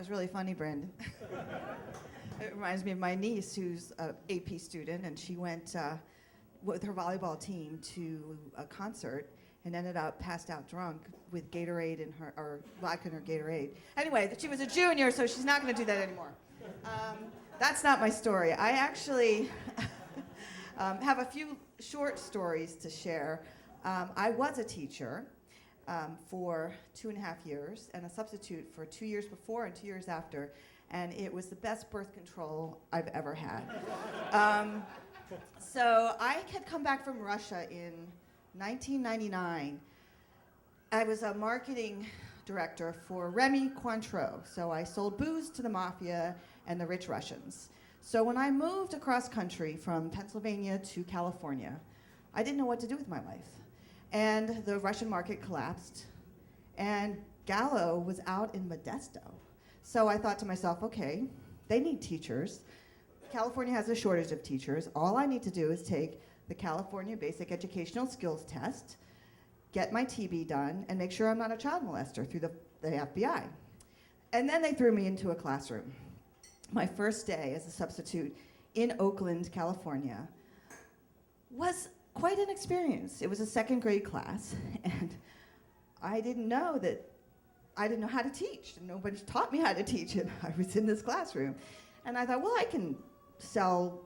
was really funny, Brandon. It reminds me of my niece, who's an AP student, and she went with her volleyball team to a concert and ended up passed out drunk with Gatorade in her, or vodka in her Gatorade. Anyway, she was a junior, so she's not going to do that anymore. That's not my story. I actually have a few short stories to share. I was a teacher for 2.5 years and a substitute for 2 years before and 2 years after, and it was the best birth control I've ever had. So I had come back from Russia in 1999. I was a marketing director for Remy Cointreau, so I sold booze to the mafia and the rich Russians. So when I moved across country from Pennsylvania to California, I didn't know what to do with my life. And the Russian market collapsed, and Gallo was out in Modesto. So I thought to myself, okay, they need teachers. California has a shortage of teachers. All I need to do is take the California Basic Educational Skills Test, get my TB done, and make sure I'm not a child molester through the FBI. And then they threw me into a classroom. My first day as a substitute in Oakland, California, was quite an experience. It was a second grade class, and I didn't know how to teach. Nobody taught me how to teach, and I was in this classroom. And I thought, well, I can sell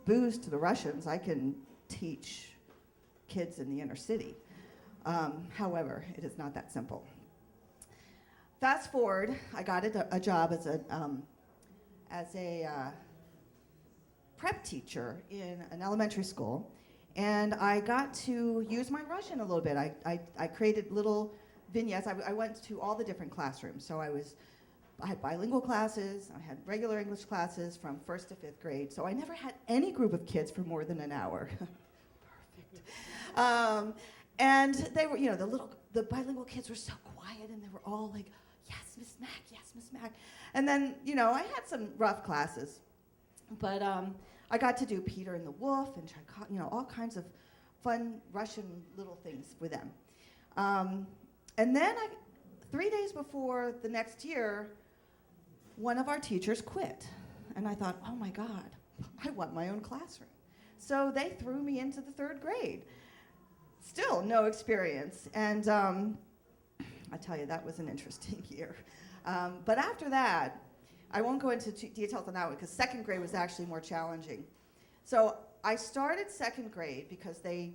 booze to the Russians. I can teach kids in the inner city. However, it is not that simple. Fast forward, I got a job as a prep teacher in an elementary school, and I got to use my Russian a little bit. I created little vignettes. I went to all the different classrooms. So I had bilingual classes, I had regular English classes from 1st to 5th grade. So I never had any group of kids for more than an hour. Perfect. And they were, the bilingual kids were so quiet, and they were all like, yes, Miss Mack, yes, Miss Mack. And then, I had some rough classes, but I got to do Peter and the Wolf and all kinds of fun Russian little things with them. And then 3 days before the next year, one of our teachers quit. And I thought, oh my God, I want my own classroom. So they threw me into the 3rd grade. Still no experience. And I tell you, that was an interesting year. But after that, I won't go into details on that one, because 2nd grade was actually more challenging. So I started 2nd grade because I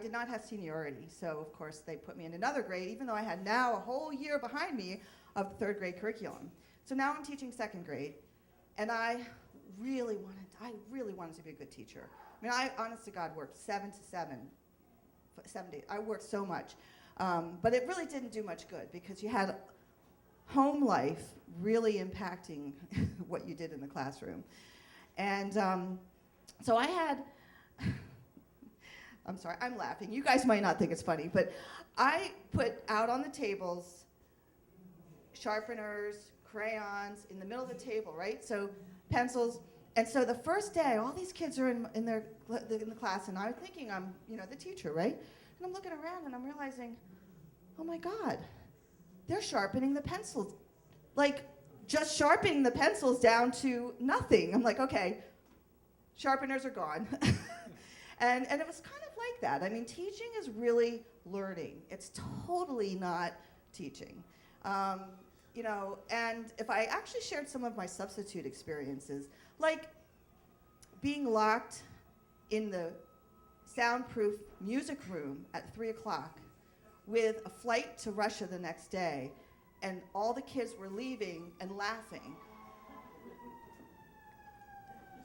did not have seniority. So of course they put me in another grade, even though I had now a whole year behind me of the 3rd grade curriculum. So now I'm teaching 2nd grade, and I really wanted to be a good teacher. I mean, I honest to God worked 7 days. I worked so much. But it really didn't do much good, because you had home life really impacting what you did in the classroom. And so I had, I'm sorry, I'm laughing. You guys might not think it's funny, but I put out on the tables sharpeners, crayons in the middle of the table, right? So pencils. And so the first day, all these kids are in the class, and I'm thinking I'm, the teacher, right? And I'm looking around, and I'm realizing, oh my God, they're sharpening the pencils. Like, just sharpening the pencils down to nothing. I'm like, okay, sharpeners are gone. and it was kind of like that. I mean, teaching is really learning. It's totally not teaching. And if I actually shared some of my substitute experiences, like being locked in the soundproof music room at 3 o'clock with a flight to Russia the next day, and all the kids were leaving and laughing.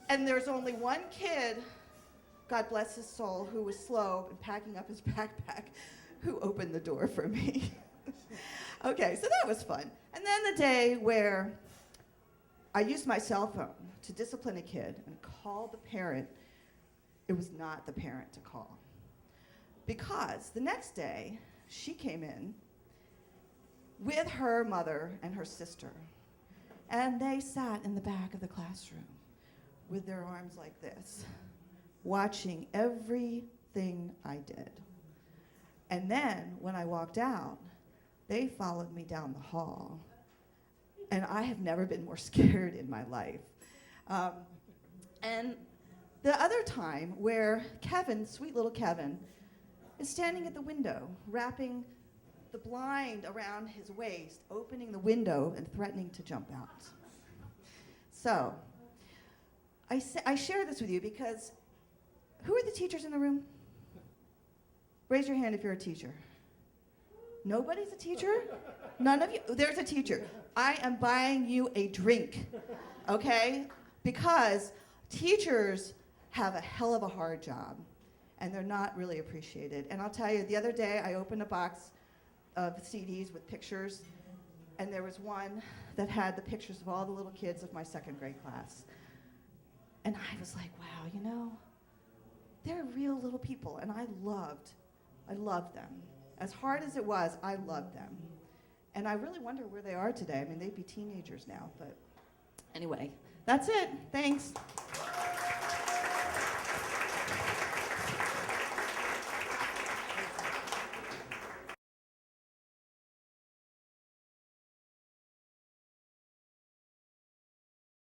And there's only one kid, God bless his soul, who was slow in packing up his backpack, who opened the door for me. Okay, so that was fun. And then the day where I used my cell phone to discipline a kid and called the parent, it was not the parent to call. Because the next day, she came in with her mother and her sister, and they sat in the back of the classroom with their arms like this, watching everything I did. And then, when I walked out, they followed me down the hall And I have never been more scared in my life. And the other time where Kevin, sweet little Kevin, is standing at the window, wrapping the blind around his waist, opening the window and threatening to jump out. So, I share this with you because who are the teachers in the room? Raise your hand if you're a teacher. Nobody's a teacher? None of you? There's a teacher. I am buying you a drink, okay? Because teachers have a hell of a hard job, and they're not really appreciated. And I'll tell you, the other day I opened a box of CDs with pictures, and there was one that had the pictures of all the little kids of my second grade class. And I was like, wow, you know, they're real little people, and I loved them. As hard as it was, I loved them. And I really wonder where they are today. I mean, they'd be teenagers now, but anyway, that's it. Thanks.